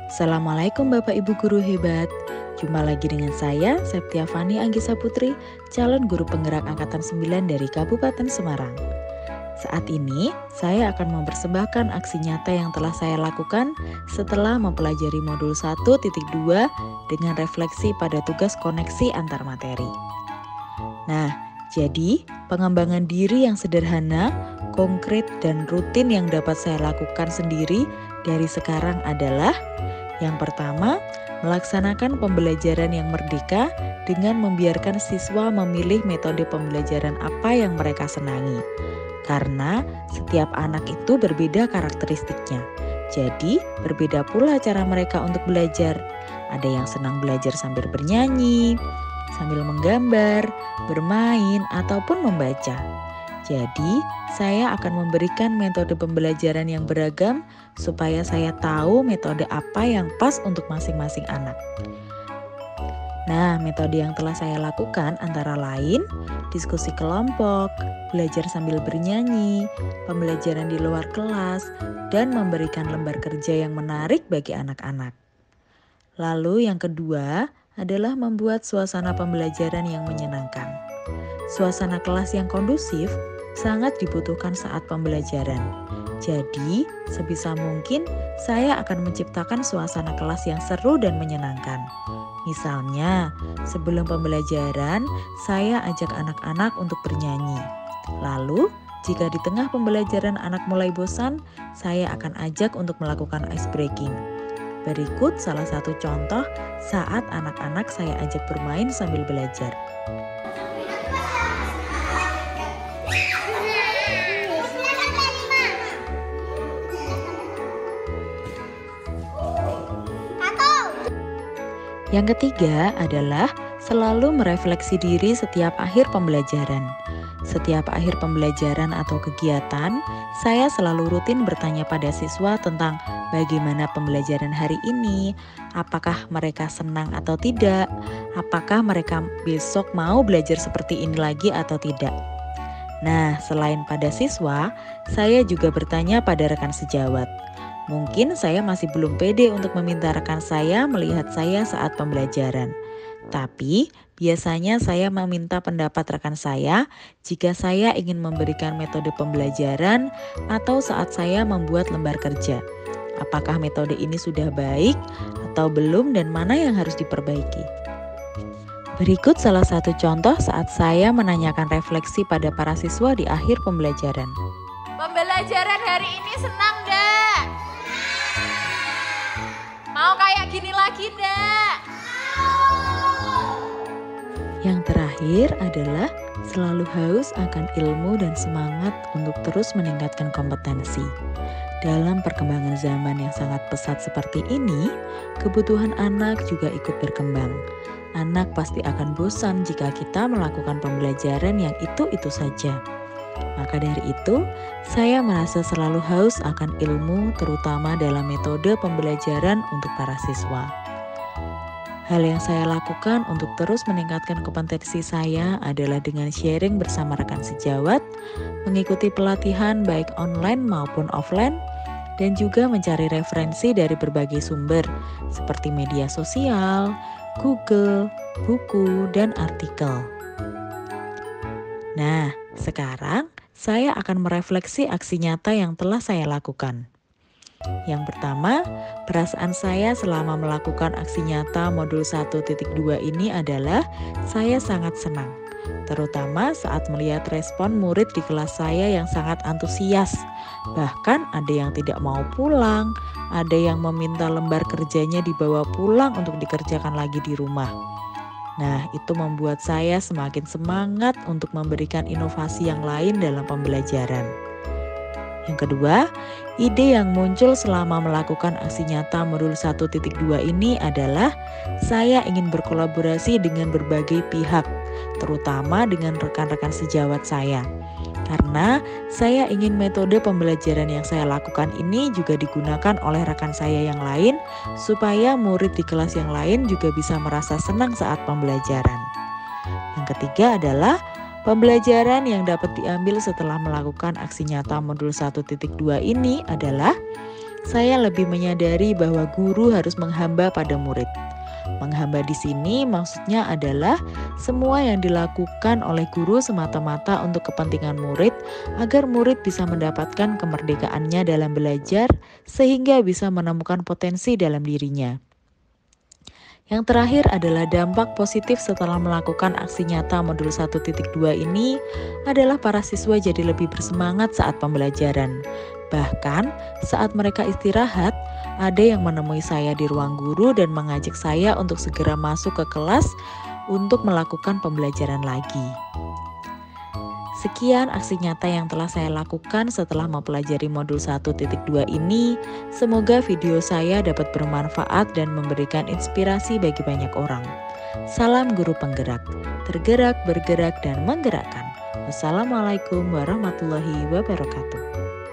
Assalamualaikum Bapak Ibu Guru hebat. Jumpa lagi dengan saya, Septiafani Anggisa Putri, calon guru penggerak Angkatan 9 dari Kabupaten Semarang. Saat ini, saya akan mempersembahkan aksi nyata yang telah saya lakukan setelah mempelajari modul 1.2 dengan refleksi pada tugas koneksi antar materi. Nah, jadi pengembangan diri yang sederhana, konkret, dan rutin yang dapat saya lakukan sendiri dari sekarang adalah: yang pertama, melaksanakan pembelajaran yang merdeka dengan membiarkan siswa memilih metode pembelajaran apa yang mereka senangi. Karena setiap anak itu berbeda karakteristiknya. Jadi, berbeda pula cara mereka untuk belajar. Ada yang senang belajar sambil bernyanyi, sambil menggambar, bermain, ataupun membaca. Jadi, saya akan memberikan metode pembelajaran yang beragam supaya saya tahu metode apa yang pas untuk masing-masing anak. Nah, metode yang telah saya lakukan antara lain diskusi kelompok, belajar sambil bernyanyi, pembelajaran di luar kelas, dan memberikan lembar kerja yang menarik bagi anak-anak. Lalu yang kedua adalah membuat suasana pembelajaran yang menyenangkan. Suasana kelas yang kondusif sangat dibutuhkan saat pembelajaran. Jadi, sebisa mungkin saya akan menciptakan suasana kelas yang seru dan menyenangkan. Misalnya, sebelum pembelajaran, saya ajak anak-anak untuk bernyanyi. Lalu, jika di tengah pembelajaran anak mulai bosan, saya akan ajak untuk melakukan ice breaking. Berikut salah satu contoh saat anak-anak saya ajak bermain sambil belajar. Yang ketiga adalah selalu merefleksi diri setiap akhir pembelajaran. Setiap akhir pembelajaran atau kegiatan, saya selalu rutin bertanya pada siswa tentang bagaimana pembelajaran hari ini, apakah mereka senang atau tidak, apakah mereka besok mau belajar seperti ini lagi atau tidak. Nah, selain pada siswa, saya juga bertanya pada rekan sejawat. Mungkin saya masih belum pede untuk meminta rekan saya melihat saya saat pembelajaran. Tapi, biasanya saya meminta pendapat rekan saya jika saya ingin memberikan metode pembelajaran atau saat saya membuat lembar kerja. Apakah metode ini sudah baik atau belum dan mana yang harus diperbaiki? Berikut salah satu contoh saat saya menanyakan refleksi pada para siswa di akhir pembelajaran. Pembelajaran hari ini senang gak? Mau kayak gini lagi gak? Yang terakhir adalah selalu haus akan ilmu dan semangat untuk terus meningkatkan kompetensi. Dalam perkembangan zaman yang sangat pesat seperti ini, kebutuhan anak juga ikut berkembang. Anak pasti akan bosan jika kita melakukan pembelajaran yang itu-itu saja. Maka dari itu, saya merasa selalu haus akan ilmu, terutama dalam metode pembelajaran untuk para siswa. Hal yang saya lakukan untuk terus meningkatkan kompetensi saya adalah dengan sharing bersama rekan sejawat, mengikuti pelatihan baik online maupun offline, dan juga mencari referensi dari berbagai sumber seperti media sosial, Google, buku, dan artikel. Nah, sekarang saya akan merefleksi aksi nyata yang telah saya lakukan. Yang pertama, perasaan saya selama melakukan aksi nyata modul 1.2 ini adalah saya sangat senang, terutama saat melihat respon murid di kelas saya yang sangat antusias. Bahkan ada yang tidak mau pulang, ada yang meminta lembar kerjanya dibawa pulang untuk dikerjakan lagi di rumah. Nah, itu membuat saya semakin semangat untuk memberikan inovasi yang lain dalam pembelajaran. Yang kedua, ide yang muncul selama melakukan aksi nyata modul 1.2 ini adalah saya ingin berkolaborasi dengan berbagai pihak, terutama dengan rekan-rekan sejawat saya. Karena saya ingin metode pembelajaran yang saya lakukan ini juga digunakan oleh rekan saya yang lain, supaya murid di kelas yang lain juga bisa merasa senang saat pembelajaran. Yang ketiga adalah pembelajaran yang dapat diambil setelah melakukan aksi nyata modul 1.2 ini adalah saya lebih menyadari bahwa guru harus menghamba pada murid. Menghamba di sini maksudnya adalah semua yang dilakukan oleh guru semata-mata untuk kepentingan murid agar murid bisa mendapatkan kemerdekaannya dalam belajar sehingga bisa menemukan potensi dalam dirinya. Yang terakhir adalah dampak positif setelah melakukan aksi nyata modul 1.2 ini adalah para siswa jadi lebih bersemangat saat pembelajaran. Bahkan saat mereka istirahat, ada yang menemui saya di ruang guru dan mengajak saya untuk segera masuk ke kelas untuk melakukan pembelajaran lagi. Sekian aksi nyata yang telah saya lakukan setelah mempelajari modul 1.2 ini. Semoga video saya dapat bermanfaat dan memberikan inspirasi bagi banyak orang. Salam guru penggerak, tergerak, bergerak, dan menggerakkan. Wassalamualaikum warahmatullahi wabarakatuh.